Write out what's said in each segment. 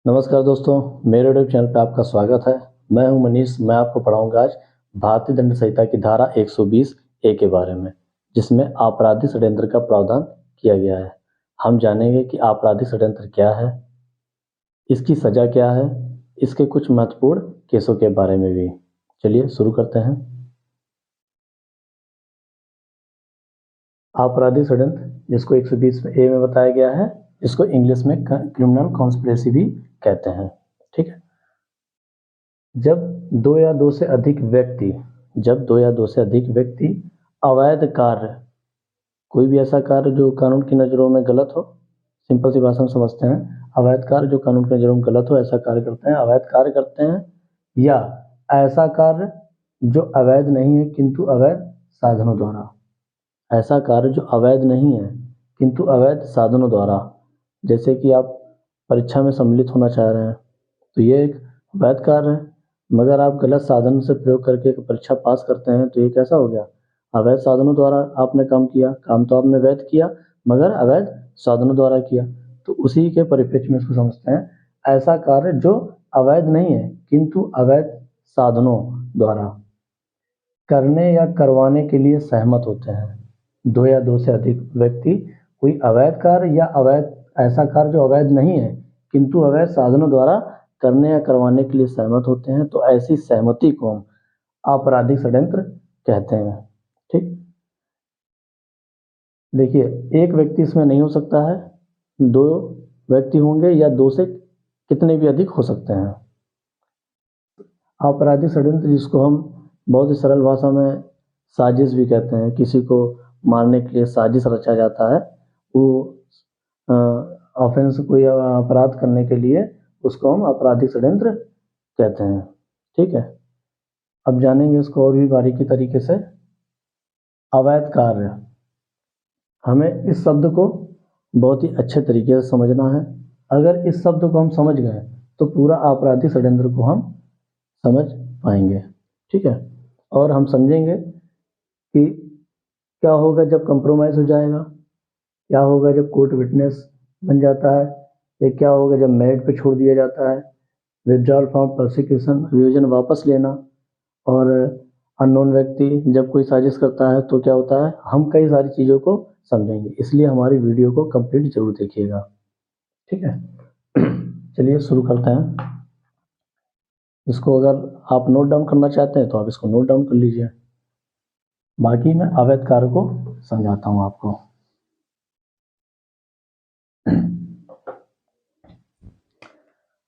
नमस्कार दोस्तों, मेरे यूट्यूब चैनल पे आपका स्वागत है। मैं हूं मनीष। मैं आपको पढ़ाऊंगा आज भारतीय दंड संहिता की धारा 120 ए के बारे में, जिसमें आपराधिक षड्यंत्र का प्रावधान किया गया है। हम जानेंगे कि आपराधिक षड्यंत्र क्या है, इसकी सजा क्या है, इसके कुछ महत्वपूर्ण केसों के बारे में भी। चलिए शुरू करते हैं। आपराधिक षड्यंत्र, जिसको 120 ए में बताया गया है, इसको इंग्लिश में क्रिमिनल कॉन्स्पिरेसी भी कहते हैं। ठीक है। जब दो या दो से अधिक व्यक्ति अवैध कार्य, कोई भी ऐसा कार्य जो कानून की नज़रों में गलत हो, सिंपल सी भाषा में समझते हैं, अवैध कार्य जो कानून की नज़रों में गलत हो, ऐसा कार्य करते हैं, अवैध कार्य करते हैं, या ऐसा कार्य जो अवैध नहीं है किंतु अवैध साधनों द्वारा, ऐसा कार्य जो अवैध नहीं है किंतु अवैध साधनों द्वारा, जैसे कि आप परीक्षा में सम्मिलित होना चाह रहे हैं तो ये एक वैध कार्य है, मगर आप गलत साधन से प्रयोग करके परीक्षा पास करते हैं तो ये कैसा हो गया? अवैध साधनों द्वारा आपने काम किया। काम तो आपने वैध किया मगर अवैध साधनों द्वारा किया, तो उसी के परिप्रेक्ष्य में इसको समझते हैं ऐसा कार्य जो अवैध नहीं है किंतु अवैध साधनों द्वारा करने या करवाने के लिए सहमत होते हैं। दो या दो से अधिक व्यक्ति कोई अवैध कार्य या ऐसा कार्य जो अवैध नहीं है किंतु अवैध साधनों द्वारा करने या करवाने के लिए सहमत होते हैं, तो ऐसी सहमति को हम आपराधिक षड्यंत्र कहते हैं। ठीक। देखिए, एक व्यक्ति इसमें नहीं हो सकता है, दो व्यक्ति होंगे या दो से कितने भी अधिक हो सकते हैं। आपराधिक षड्यंत्र, जिसको हम बहुत ही सरल भाषा में साजिश भी कहते हैं, किसी को मारने के लिए साजिश रचा जाता है, वो ऑफेंस कोई अपराध करने के लिए उसको हम आपराधिक षड्यंत्र कहते हैं। ठीक है। अब जानेंगे इसको और भी बारीकी तरीके से। अवैध कार्य, हमें इस शब्द को बहुत ही अच्छे तरीके से समझना है। अगर इस शब्द को हम समझ गए तो पूरा आपराधिक षड्यंत्र को हम समझ पाएंगे। ठीक है। और हम समझेंगे कि क्या होगा जब कंप्रोमाइज़ हो जाएगा, क्या होगा जब कोर्ट विटनेस बन जाता है, या क्या होगा जब मेरिट पे छोड़ दिया जाता है, विथड्रॉल फ्रॉम प्रोसिक्यूशन, अभियोजन वापस लेना, और अननोन व्यक्ति जब कोई साजिश करता है तो क्या होता है। हम कई सारी चीज़ों को समझेंगे, इसलिए हमारी वीडियो को कंप्लीट जरूर देखिएगा। ठीक है। चलिए शुरू करते हैं। इसको अगर आप नोट डाउन करना चाहते हैं तो आप इसको नोट डाउन कर लीजिए, बाकी मैं अवैध कार्य को समझाता हूँ आपको।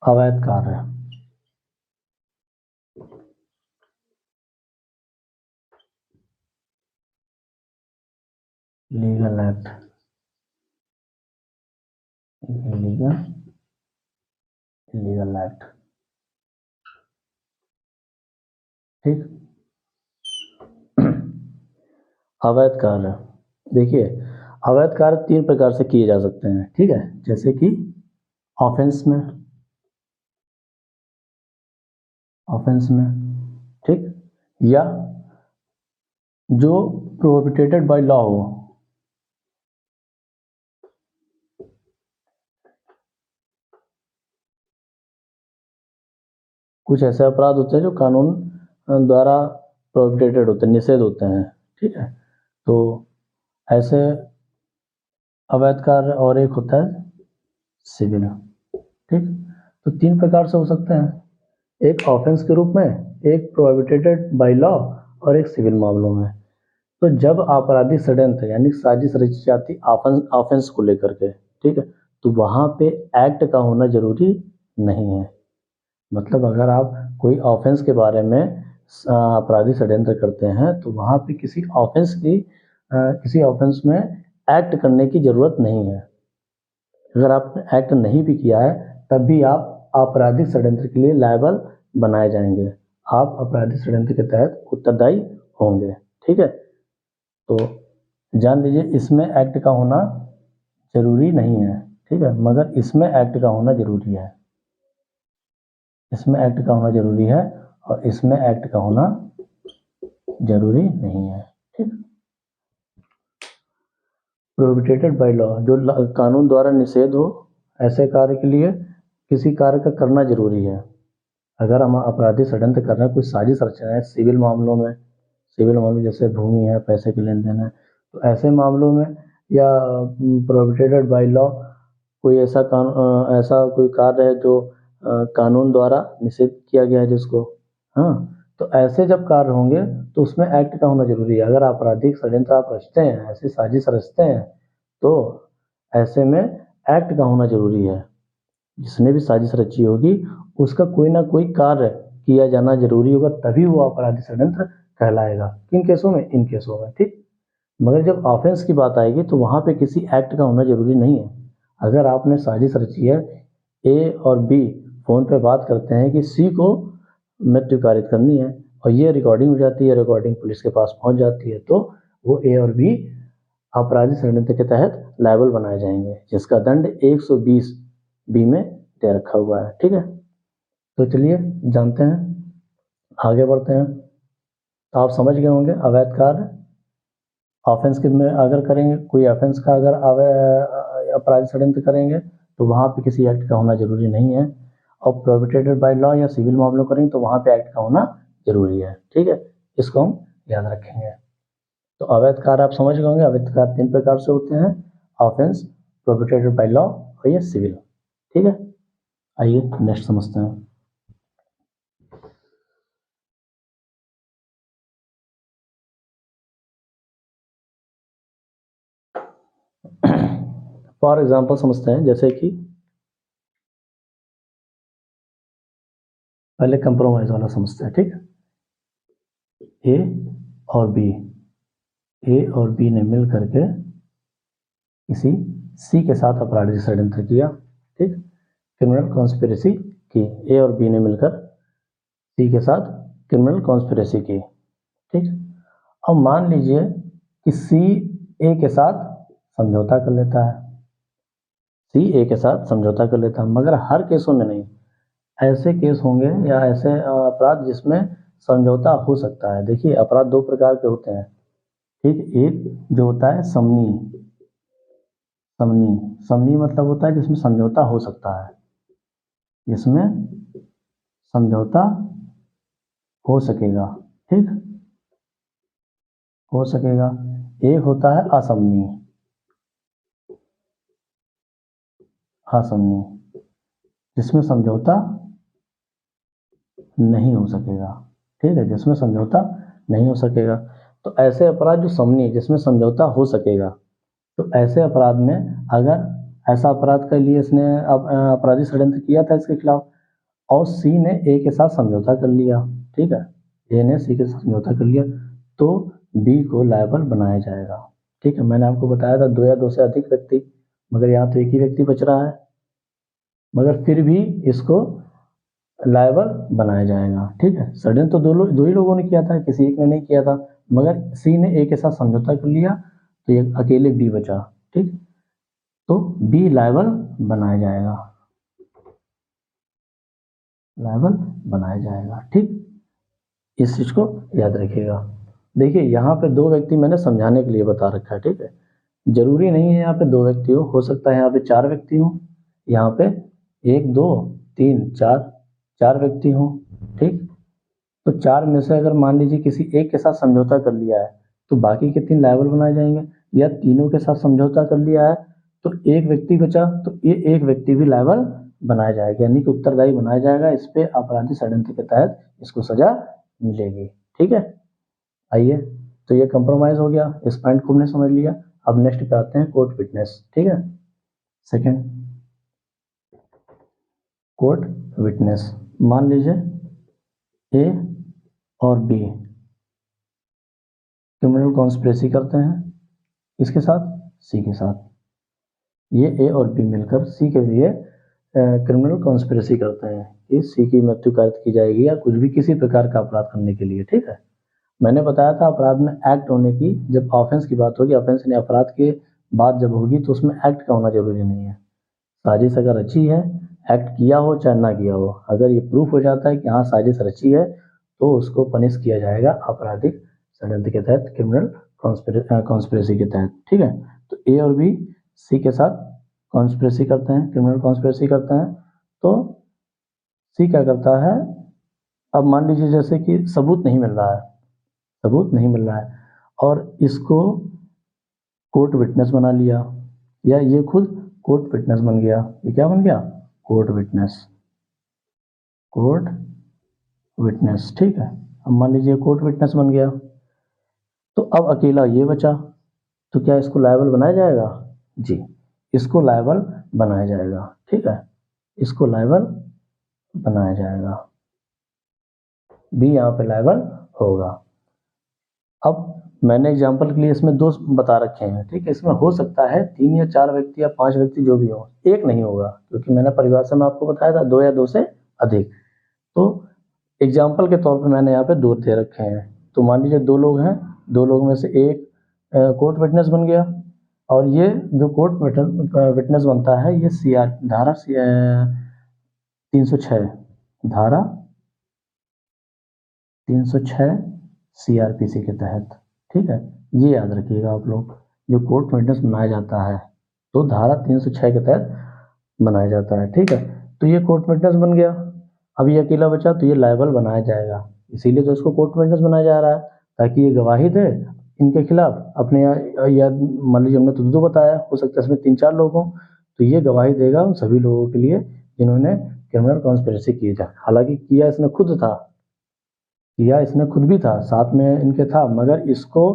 अवैध कार्य, लीगल एक्ट, लीगल एक्ट। ठीक। अवैध कार्य, देखिए, अवैध कार्य 3 प्रकार से किए जा सकते हैं। ठीक है। जैसे कि ऑफेंस में, ठीक, या जो प्रोहिबिटेड बाय लॉ हो, कुछ ऐसे अपराध होते हैं जो कानून द्वारा प्रोहिबिटेड होते हैं, निषेध होते हैं। ठीक है। तो ऐसे अवैध कार्य, और एक होता है सिविल। ठीक। तो 3 प्रकार से हो सकते हैं, एक ऑफेंस के रूप में, एक प्रोहिबिटेड बाय लॉ, और एक सिविल मामलों में। तो जब आपराधिक षड्यंत्र यानी साजिश रची जाती ऑफेंस को लेकर के, ठीक है, तो वहाँ पे एक्ट का होना जरूरी नहीं है। मतलब अगर आप कोई ऑफेंस के बारे में आपराधिक षड्यंत्र करते हैं तो वहाँ पे किसी ऑफेंस में एक्ट करने की जरूरत नहीं है। अगर आपने एक्ट नहीं भी किया है तब भी आप आपराधिक षड्यंत्र के लिए लायबल बनाए जाएंगे, आप आपराधिक षड्यंत्र के तहत उत्तरदायी होंगे। ठीक है। तो जान लीजिए, इसमें एक्ट का होना जरूरी नहीं है। ठीक है। मगर इसमें एक्ट का होना जरूरी है, इसमें एक्ट का होना जरूरी है, और इसमें एक्ट का होना जरूरी नहीं है। ठीक। प्रोहिबिटेड बाय लॉ, जो कानून द्वारा निषेध हो ऐसे कार्य के लिए, किसी कार्य का करना जरूरी है। अगर हम आपराधिक षड्यंत्र कर रहे हैं, कोई साजिश रच रहे हैं सिविल मामलों जैसे भूमि है, पैसे के लेन देन है, तो ऐसे मामलों में या प्रोहिबिटेड बाय लॉ कोई ऐसा कोई कार्य है जो कानून द्वारा निषिद्ध किया गया है जिसको, हाँ, तो ऐसे जब कार्य होंगे तो उसमें एक्ट का होना जरूरी है। अगर आपराधिक षड्यंत्र आप रचते हैं, ऐसी साजिश रचते हैं, तो ऐसे में एक्ट का होना जरूरी है। जिसने भी साजिश रची होगी उसका कोई ना कोई कार्य किया जाना जरूरी होगा, तभी वो आपराधिक षड्यंत्र कहलाएगा। किन केसों में? इन केसों में, ठीक। मगर जब ऑफेंस की बात आएगी तो वहां पे किसी एक्ट का होना जरूरी नहीं है। अगर आपने साजिश रची है, ए और बी फोन पे बात करते हैं कि सी को मृत्यु कारित करनी है, और ये रिकॉर्डिंग हो जाती है, रिकॉर्डिंग पुलिस के पास पहुंच जाती है, तो वो ए और बी आपराधिक षड्यंत्र के तहत लायबल बनाए जाएंगे, जिसका दंड 120 बी में दे रखा हुआ है, ठीक है। तो चलिए जानते हैं, आगे बढ़ते हैं। तो आप समझ गए होंगे अवैध कार्य ऑफेंस के में अगर करेंगे, कोई ऑफेंस का अगर अपराधिक षड्यंत्र करेंगे तो वहाँ पे किसी एक्ट का होना जरूरी नहीं है, और प्रोहिबिटेड बाय लॉ या सिविल मामलों करेंगे तो वहाँ पे एक्ट का होना जरूरी है, ठीक है। इसको हम याद रखेंगे। तो अवैध कार्य आप समझ गए होंगे, अवैध कार्य 3 प्रकार से होते हैं, ऑफेंस, प्रोहिबिटेड बाय लॉ और ये सिविल, ठीक है। आइए नेक्स्ट समझते हैं। फॉर एग्जाम्पल समझते हैं, जैसे कि पहले कंप्रोमाइज वाला समझते हैं, ठीक है। ए और बी ने मिल करके किसी सी के साथ आपराधिक षड्यंत्र किया, ठीक, क्रिमिनल कॉन्स्पिरेसी की। ए और बी ने मिलकर सी के साथ क्रिमिनल कॉन्स्पिरेसी की, ठीक। अब मान लीजिए कि सी ए के साथ समझौता कर लेता है, सी ए के साथ समझौता कर लेता है, मगर हर केसों में नहीं। ऐसे केस होंगे या ऐसे अपराध जिसमें समझौता हो सकता है। देखिए अपराध 2 प्रकार के होते हैं, ठीक। एक जो होता है समनी मतलब होता है जिसमें समझौता हो सकता है, जिसमें समझौता हो सकेगा, ठीक, हो सकेगा। एक होता है असमनी, जिसमें समझौता नहीं हो सकेगा, ठीक है, जिसमें समझौता नहीं हो सकेगा। तो ऐसे अपराध जो समनी, जिसमें समझौता हो सकेगा, तो ऐसे अपराध में अगर ऐसा अपराध के लिए इसने आपराधिक षड्यंत्र किया था इसके खिलाफ, और सी ने ए के साथ समझौता कर लिया, ठीक है, ए ने सी के साथ समझौता कर लिया, तो बी को लायबल बनाया जाएगा, ठीक है। मैंने आपको बताया था 2 या 2 से अधिक व्यक्ति, मगर यहाँ तो एक ही व्यक्ति बच रहा है, मगर फिर भी इसको लायबल बनाया जाएगा, ठीक है। षड्यंत्र तो दो ही लोगों ने किया था, किसी एक ने नहीं किया था, मगर सी ने ए के साथ समझौता कर लिया तो ये अकेले बी बचा, ठीक, तो बी लायबल बनाया जाएगा, ठीक। इस चीज को याद रखिएगा। देखिए यहाँ पे 2 व्यक्ति मैंने समझाने के लिए बता रखा है, ठीक है। जरूरी नहीं है यहाँ पे 2 व्यक्ति हो सकता है यहाँ पे 4 व्यक्ति हो, यहाँ पे 1 2 3 4 व्यक्ति हो, ठीक। तो 4 में से अगर मान लीजिए किसी एक के साथ समझौता कर लिया है तो बाकी के 3 लायबल बनाए जाएंगे, या तीनों के साथ समझौता कर लिया है तो एक व्यक्ति बचा, तो ये एक व्यक्ति भी लायबल बनाया जाएगा, यानी कि उत्तरदायी बनाया जाएगा। इस पे आपराधिक षड्यंत्र के तहत इसको सजा मिलेगी, ठीक है। आइए, तो ये कंप्रोमाइज हो गया, इस पॉइंट को हमने समझ लिया। अब नेक्स्ट पे आते हैं कोर्ट विटनेस, ठीक है। Second, court witness. मान लीजिए ए और बी क्रिमिनल कॉन्स्पिरेसी करते हैं, इसके साथ सी के साथ, ये ए और बी मिलकर सी के लिए क्रिमिनल कॉन्स्पिरेसी करते हैं कि सी की मृत्यु कारित की जाएगी या कुछ भी किसी प्रकार का अपराध करने के लिए, ठीक है। मैंने बताया था अपराध में एक्ट होने की, जब ऑफेंस की बात होगी, ऑफेंस यानी अपराध के बाद जब होगी तो उसमें एक्ट का होना जरूरी नहीं है। साजिश अगर रची है, एक्ट किया हो चाहे ना किया हो, अगर ये प्रूफ हो जाता है कि हाँ साजिश रची है तो उसको पनिश किया जाएगा आपराधिक षड्यंत्र के तहत, क्रिमिनल कॉन्स्पिरेसी के तहत, ठीक है। तो ए और बी सी के साथ कॉन्स्पिरेसी करते हैं, क्रिमिनल कॉन्स्पिरेसी करते हैं, तो सी क्या करता है, अब मान लीजिए जैसे कि सबूत नहीं मिल रहा है, सबूत नहीं मिल रहा है और इसको कोर्ट विटनेस बना लिया, या ये खुद कोर्ट विटनेस बन गया। ये क्या बन गया, कोर्ट विटनेस, कोर्ट विटनेस, ठीक है। अब मान लीजिए कोर्ट विटनेस बन गया, तो अब अकेला ये बचा, तो क्या इसको लायबल बनाया जाएगा, जी इसको लायबल बनाया जाएगा, ठीक है, इसको लायबल बनाया जाएगा, बी यहाँ पे लायबल होगा। अब मैंने एग्जांपल के लिए इसमें 2 बता रखे हैं, ठीक है, इसमें हो सकता है 3 या 4 व्यक्ति या 5 व्यक्ति जो भी हो, एक नहीं होगा, क्योंकि मैंने परिभाषा में आपको बताया था 2 या 2 से अधिक। तो एग्जाम्पल के तौर पे मैंने यहाँ पे 2 दे रखे हैं। तो मान लीजिए 2 लोग हैं, 2 लोग में से एक कोर्ट विटनेस बन गया, और ये जो कोर्ट विटनेस बनता है ये सीआर धारा 306 धारा 306 सीआरपीसी के तहत, ठीक है, ये याद रखिएगा आप लोग। जो कोर्ट विटनेस बनाया जाता है तो धारा 306 के तहत बनाया जाता है, ठीक है। तो ये कोर्ट विटनेस बन गया, अब ये अकेला बचा तो ये लायबल बनाया जाएगा, इसीलिए तो इसको कोर्ट विटनेस बनाया जा रहा है, ताकि ये गवाही दे इनके खिलाफ अपने, या मान लीजिए हमने तो 2 बताया, हो सकता है इसमें 3-4 लोग हों, तो ये गवाही देगा उन सभी लोगों के लिए जिन्होंने क्रिमिनल कॉन्स्पिरेसी की था। हालांकि किया इसने खुद था, किया इसने खुद भी था, साथ में इनके था, मगर इसको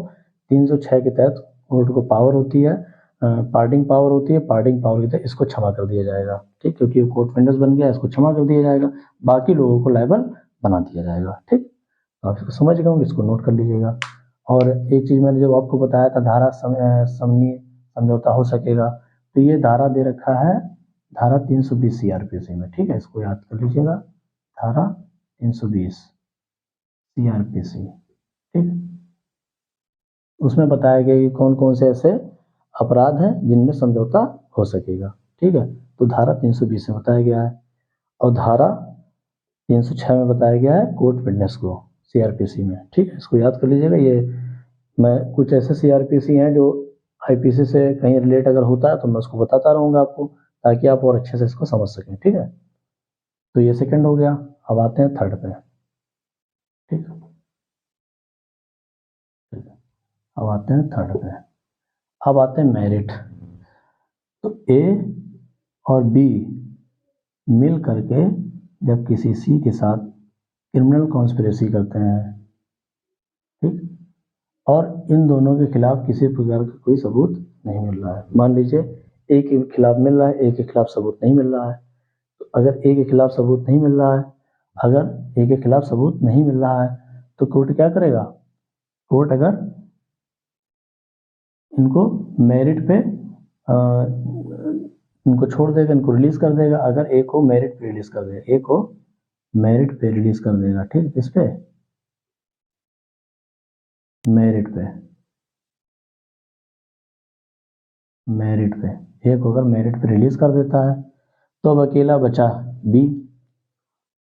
306 के तहत कोर्ट को पावर होती है, पार्डिंग पावर होती है, पार्डिंग पावर के तहत इसको क्षमा कर दिया जाएगा, ठीक, क्योंकि कोर्ट विटनेस बन गया, इसको क्षमा कर दिया जाएगा, बाकी लोगों को लायबल बना दिया जाएगा, ठीक। तो आप इसको समझ गए होंगे, इसको नोट कर लीजिएगा। और एक चीज़ मैंने जब आपको बताया था धारा समनी समझौता हो सकेगा, तो ये धारा दे रखा है धारा 320 सीआरपीसी में, ठीक है, इसको याद कर लीजिएगा, धारा 320 सीआरपीसी, ठीक। उसमें बताया गया कि कौन कौन से ऐसे अपराध हैं जिनमें समझौता हो सकेगा, ठीक है। तो धारा 320 में बताया गया है, और धारा 306 में बताया गया है कोर्ट विटनेस को सीआरपीसी में, ठीक है, इसको याद कर लीजिएगा। ये मैं कुछ ऐसे सीआरपीसी हैं जो आईपीसी से कहीं रिलेट अगर होता है तो मैं उसको बताता रहूँगा आपको, ताकि आप और अच्छे से इसको समझ सकें, ठीक है। तो ये सेकंड हो गया, अब आते हैं थर्ड पे, ठीक है, अब आते हैं थर्ड पे, अब आते हैं मेरिट। तो ए और बी मिल करके जब किसी सी के साथ क्रिमिनल कॉन्स्पिरेसी करते हैं, ठीक, और इन दोनों के खिलाफ किसी प्रकार का कोई सबूत नहीं मिल रहा है, मान लीजिए ए के खिलाफ मिल रहा है, ए के खिलाफ सबूत नहीं मिल रहा है, तो अगर ए के खिलाफ सबूत नहीं मिल रहा है, अगर ए के खिलाफ सबूत नहीं मिल रहा है तो कोर्ट क्या करेगा, कोर्ट अगर इनको मेरिट पे इनको छोड़ देगा, इनको रिलीज कर देगा, अगर ए को मेरिट पे रिलीज कर देगा, ए को मेरिट पे रिलीज कर देगा, ठीक, इस पे मेरिट पे, मेरिट पे ए को अगर मेरिट पे रिलीज कर देता है, तो अब अकेला बचा बी,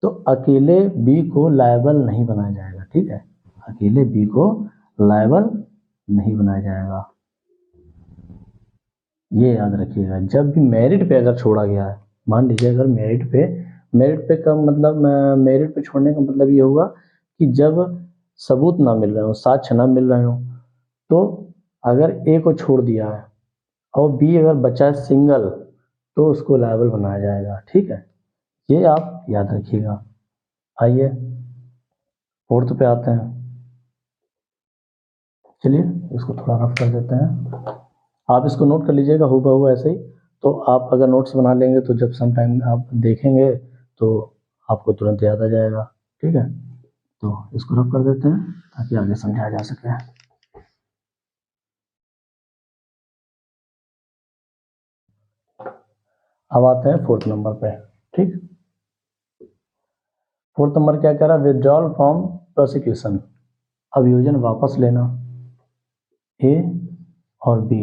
तो अकेले बी को लायबल नहीं बनाया जाएगा, ठीक है, अकेले बी को लायबल नहीं बनाया जाएगा, ये याद रखिएगा। जब भी मेरिट पे अगर छोड़ा गया है, मान लीजिए अगर मेरिट पे का मतलब, मेरिट पे छोड़ने का मतलब ये होगा कि जब सबूत ना मिल रहे हो, साक्ष्य ना मिल रहे हो, तो अगर ए को छोड़ दिया है और बी अगर बचा है सिंगल, तो उसको लायबल बनाया जाएगा, ठीक है, ये आप याद रखिएगा। आइए फोर्थ पे आते हैं, चलिए इसको थोड़ा रफ कर देते हैं, आप इसको नोट कर लीजिएगा हूबहू ऐसे ही, तो आप अगर नोट्स बना लेंगे तो जब सम टाइम आप देखेंगे तो आपको तुरंत याद आ जाएगा, ठीक है। तो इसको रफ कर देते हैं ताकि आगे समझाया जा सके। अब आते हैं फोर्थ नंबर पे, ठीक। फोर्थ नंबर क्या कह रहा है, विथड्रॉल फ्रॉम प्रोसिक्यूशन, अभियोजन वापस लेना। ए और बी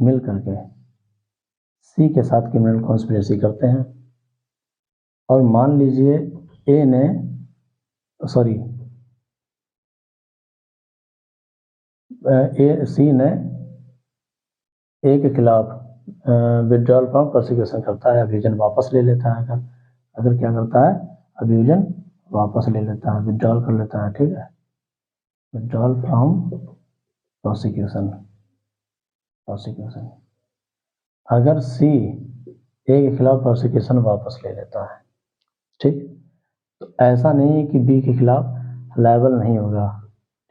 मिल करके सी के साथ क्रिमिनल कॉन्स्पिरेसी करते हैं, और मान लीजिए ए ने सॉरी सी ने ए के खिलाफ विड्रॉल फ्रॉम प्रोसिक्यूशन करता है, अभियोजन वापस ले लेता है। अगर क्या करता है, अभियोजन वापस ले लेता है, विड्रॉल कर लेता है, ठीक है, विड्रॉल फ्रॉम प्रोसिक्यूशन। अगर सी ए के खिलाफ प्रोसिक्यूशन वापस ले लेता है, ठीक, तो ऐसा नहीं है कि बी के खिलाफ लायबल नहीं होगा,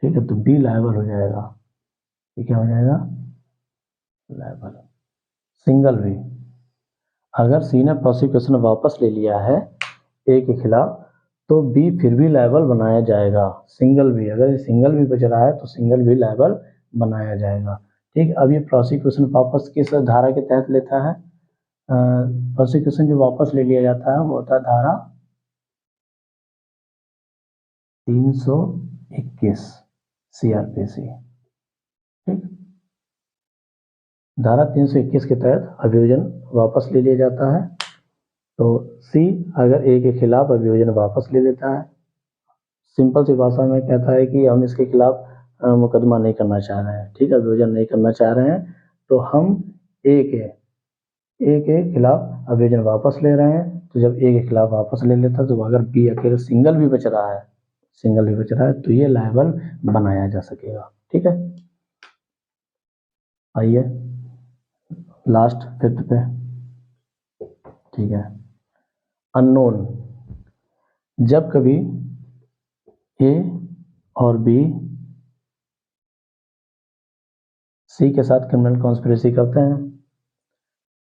ठीक है, तो बी लायबल हो जाएगा। ये क्या हो जाएगा, लायबल। सिंगल बी, अगर सी ने प्रोसिक्यूशन वापस ले लिया है ए के खिलाफ तो बी फिर भी लायबल बनाया जाएगा। सिंगल बी, अगर सिंगल बी बच रहा है तो सिंगल बी लायबल बनाया जाएगा, ठीक। अब ये प्रोसिक्यूशन वापस किस धारा के तहत लेता है, प्रोसिक्यूशन जो वापस ले लिया जाता है वो होता है धारा 321 CRPC, ठीक। धारा 321 के तहत अभियोजन वापस ले लिया जाता है। तो सी अगर ए के खिलाफ अभियोजन वापस ले लेता है, सिंपल सी भाषा में कहता है कि हम इसके खिलाफ मुकदमा नहीं करना चाह रहे हैं, ठीक है, अभियोजन नहीं करना चाह रहे हैं, तो हम ए के खिलाफ अभियोजन वापस ले रहे हैं। तो जब ए के खिलाफ वापस ले लेता है तो अगर बी अकेले सिंगल भी बच रहा है तो ये लायबल बनाया जा सकेगा, ठीक है। आइए लास्ट फिफ्थ पे, ठीक है। अननोन, जब कभी ए और बी सी के साथ क्रिमिनल कॉन्स्पिरेसी करते हैं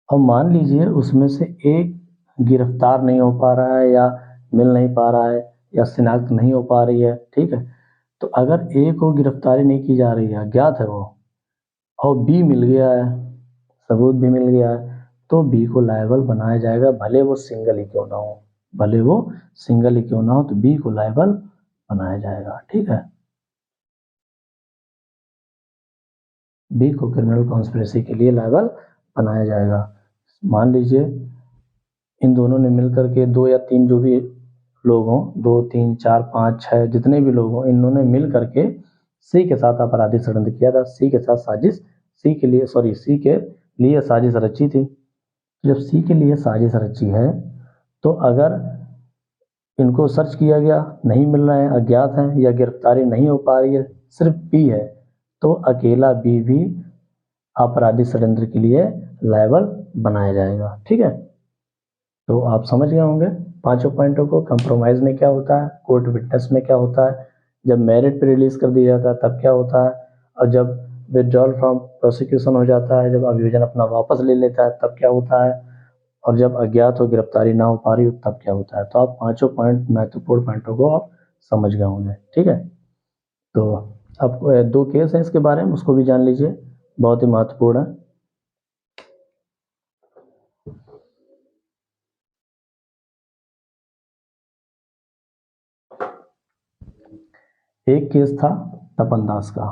और मान लीजिए उसमें से एक गिरफ्तार नहीं हो पा रहा है या मिल नहीं पा रहा है या शिनाख्त नहीं हो पा रही है, ठीक है, तो अगर ए को गिरफ्तारी नहीं की जा रही है, अज्ञात है वो, और बी मिल गया है, सबूत भी मिल गया है, तो बी को लायबल बनाया जाएगा, भले वो सिंगल ही क्यों ना हो, तो बी को लायबल बनाया जाएगा, ठीक है। बी को क्रिमिनल कॉन्स्पिरेसी के लिए लायबल बनाया जाएगा। मान लीजिए इन दोनों ने मिलकर के 2 या 3 जो भी लोग हों, 2, 3, 4, 5, 6 जितने भी लोग हों, इन्होंने मिल करके सी के साथ आपराधिक षड्यंत्र किया था, सी के लिए साजिश रची थी। जब सी के लिए साजिश रची है तो अगर इनको सर्च किया गया, नहीं मिल रहे हैं, अज्ञात हैं या गिरफ्तारी नहीं हो पा रही है, सिर्फ बी है, तो अकेला बी भी आपराधिक षड्यंत्र के लिए लायबल बनाया जाएगा, ठीक है। तो आप समझ गए होंगे पांचों पॉइंटों को। कंप्रोमाइज में क्या होता है, कोर्ट विटनेस में क्या होता है, जब मेरिट पे रिलीज कर दिया जाता है तब क्या होता है, और जब विड्रॉल फ्रॉम प्रोसिक्यूशन हो जाता है, जब अभियोजन अपना वापस ले लेता है तब क्या होता है, और जब अज्ञात हो, गिरफ्तारी ना हो पा रही हो तब क्या होता है। तो आप पांचों पॉइंट, महत्वपूर्ण पॉइंटों को आप समझ गए होंगे, ठीक है। तो अब 2 केस है इसके बारे में, उसको भी जान लीजिए, बहुत ही महत्वपूर्ण है। एक केस था तपन दास का,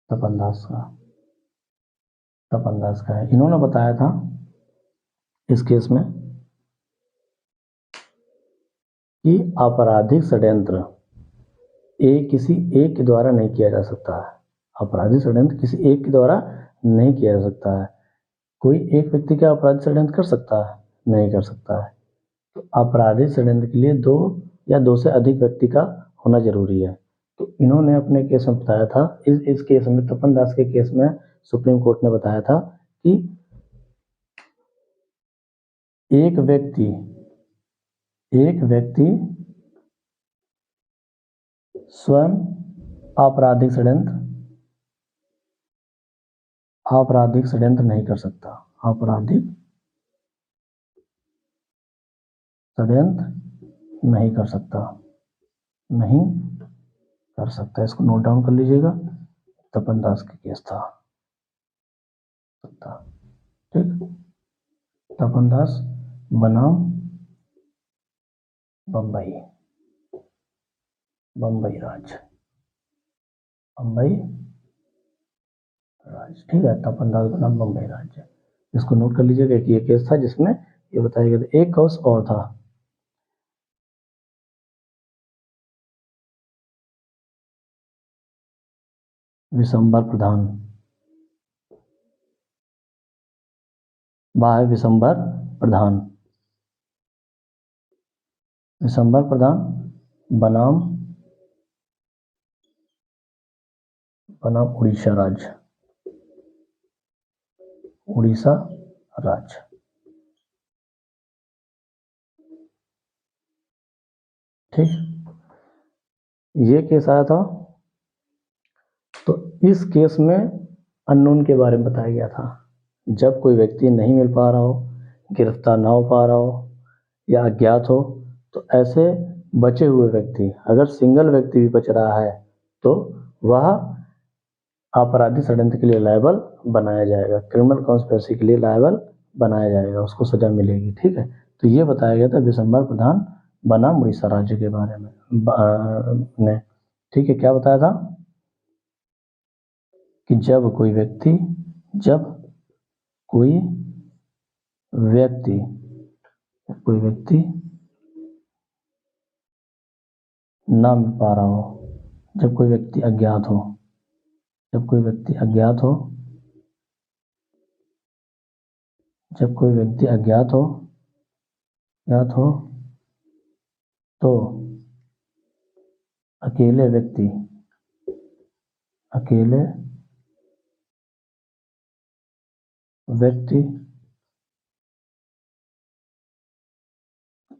तपन दास का है। इन्होंने बताया था इस केस में कि आपराधिक षड्यंत्र किसी एक के द्वारा नहीं किया जा सकता है। आपराधिक षड्यंत्र किसी एक के द्वारा नहीं किया जा सकता है। कोई एक व्यक्ति क्या आपराधिक षड्यंत्र कर सकता है? नहीं कर सकता है। तो आपराधिक षड्यंत्र के लिए 2 या 2 से अधिक व्यक्ति का होना जरूरी है। तो इन्होंने अपने केस में बताया था, इस केस में, तपन दास के केस में सुप्रीम कोर्ट ने बताया था कि एक व्यक्ति स्वयं आपराधिक षड्यंत्र नहीं कर सकता। आपराधिक षड्यंत्र नहीं कर सकता। इसको नोट डाउन कर लीजिएगा। तपन दास का केस था, ठीक। तपन दास बनाम बम्बई राज, ठीक है। तपन दास बनाम बम्बई राज, इसको नोट कर लीजिएगा कि ये केस था जिसमें ये बताया गया था। एक केस और था, विशंबर प्रधान, वह है विशंबर प्रधान। विशंबर प्रधान बनाम उड़ीसा राज्य, उड़ीसा राज्य। ठीक, ये केस आया था। तो इस केस में अननोन के बारे में बताया गया था। जब कोई व्यक्ति नहीं मिल पा रहा हो, गिरफ्तार ना हो पा रहा हो या अज्ञात हो, तो ऐसे बचे हुए व्यक्ति, अगर सिंगल व्यक्ति भी बच रहा है तो वह आपराधिक षड्यंत्र के लिए लायबल बनाया जाएगा, क्रिमिनल कॉन्स्पिरेसी के लिए लायबल बनाया जाएगा, उसको सजा मिलेगी। ठीक है, तो ये बताया गया था विशंबर प्रधान बनाम उड़ीसा राज्य के बारे में। ठीक है, क्या बताया था कि जब कोई व्यक्ति ना मिल पा रहा हो, जब कोई व्यक्ति अज्ञात हो, जब कोई व्यक्ति अज्ञात हो तो अकेले व्यक्ति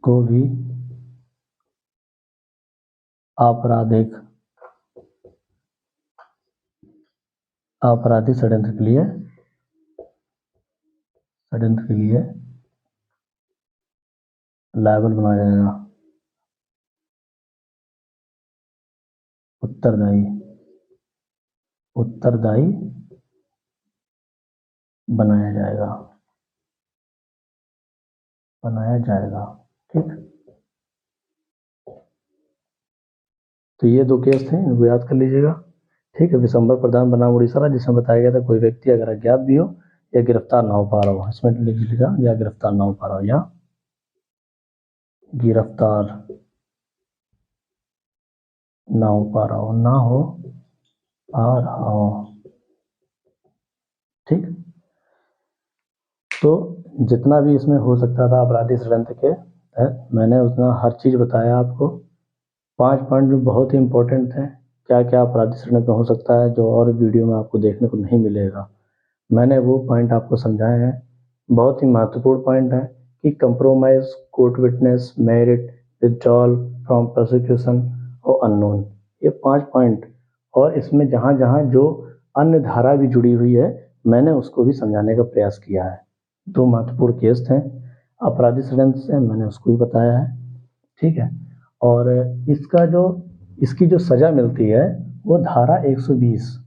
को भी आपराधिक षड्यंत्र के लिए लायबल बनाया जाएगा, उत्तरदायी बनाया जाएगा। ठीक, तो ये दो केस थे, इनको याद कर लीजिएगा। ठीक है, विशंबर प्रधान बनाम उड़ीसा राज्य, जिसमें बताया गया था कोई व्यक्ति अगर अज्ञात भी हो या गिरफ्तार ना हो पा रहा हो, इसमें लिख लीजिएगा, या गिरफ्तार ना हो पा रहा हो, या गिरफ्तार ना हो पा रहा हो। ठीक, तो जितना भी इसमें हो सकता था आपराधिक षड्यंत्र के तहत, मैंने उतना हर चीज़ बताया आपको। 5 पॉइंट जो बहुत ही इंपॉर्टेंट थे, क्या क्या आपराधिक षड्यंत्र हो सकता है, जो और वीडियो में आपको देखने को नहीं मिलेगा, मैंने वो पॉइंट आपको समझाए हैं। बहुत ही महत्वपूर्ण पॉइंट है कि compromise, court witness, merit, withdrawal from prosecution और अननोन, ये 5 पॉइंट, और इसमें जहाँ जहाँ जो अन्य धारा भी जुड़ी हुई है, मैंने उसको भी समझाने का प्रयास किया है। 2 महत्वपूर्ण केस थे आपराधिक षड्यंत्र से, मैंने उसको भी बताया है। ठीक है, और इसकी जो सजा मिलती है वो धारा 120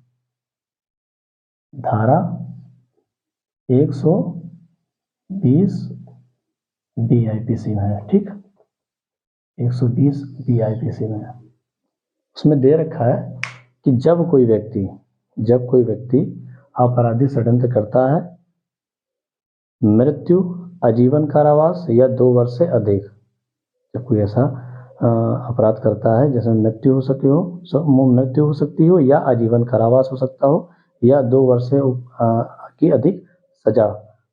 BIPC में है। ठीक, 120 BIPC में है। उसमें दे रखा है कि जब कोई व्यक्ति आपराधिक षड्यंत्र करता है, मृत्यु, आजीवन कारावास या 2 वर्ष से अधिक, जब कोई ऐसा अपराध करता है जैसे मृत्यु हो सकती हो या आजीवन कारावास हो सकता हो या 2 वर्ष से की अधिक सजा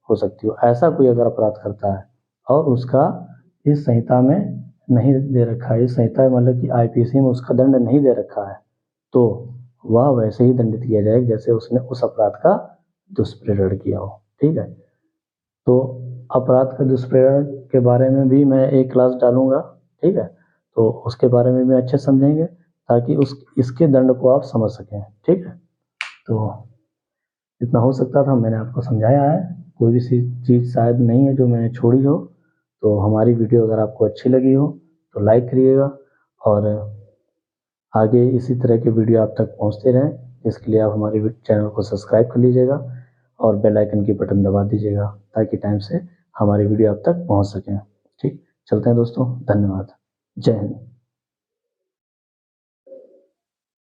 हो सकती हो, ऐसा कोई अगर अपराध करता है और उसका इस संहिता में नहीं दे रखा है, इस संहिता मतलब कि IPC में उसका दंड नहीं दे रखा है, तो वह वैसे ही दंडित किया जाएगा जैसे उसने उस अपराध का दुष्प्रेरण किया हो। ठीक है, तो अपराध का दुष्प्रेरण के बारे में भी मैं एक क्लास डालूंगा। ठीक है, तो उसके बारे में भी अच्छे समझेंगे ताकि इसके दंड को आप समझ सकें। ठीक है, तो जितना हो सकता था मैंने आपको समझाया है। कोई भी चीज़ शायद नहीं है जो मैंने छोड़ी हो, तो हमारी वीडियो अगर आपको अच्छी लगी हो तो लाइक करिएगा और आगे इसी तरह के वीडियो आप तक पहुंचते रहें, इसके लिए आप हमारे चैनल को सब्सक्राइब कर लीजिएगा और बेल आइकन की बटन दबा दीजिएगा ताकि टाइम से हमारी वीडियो आप तक पहुंच सकें। ठीक, चलते हैं दोस्तों, धन्यवाद, जय हिंद।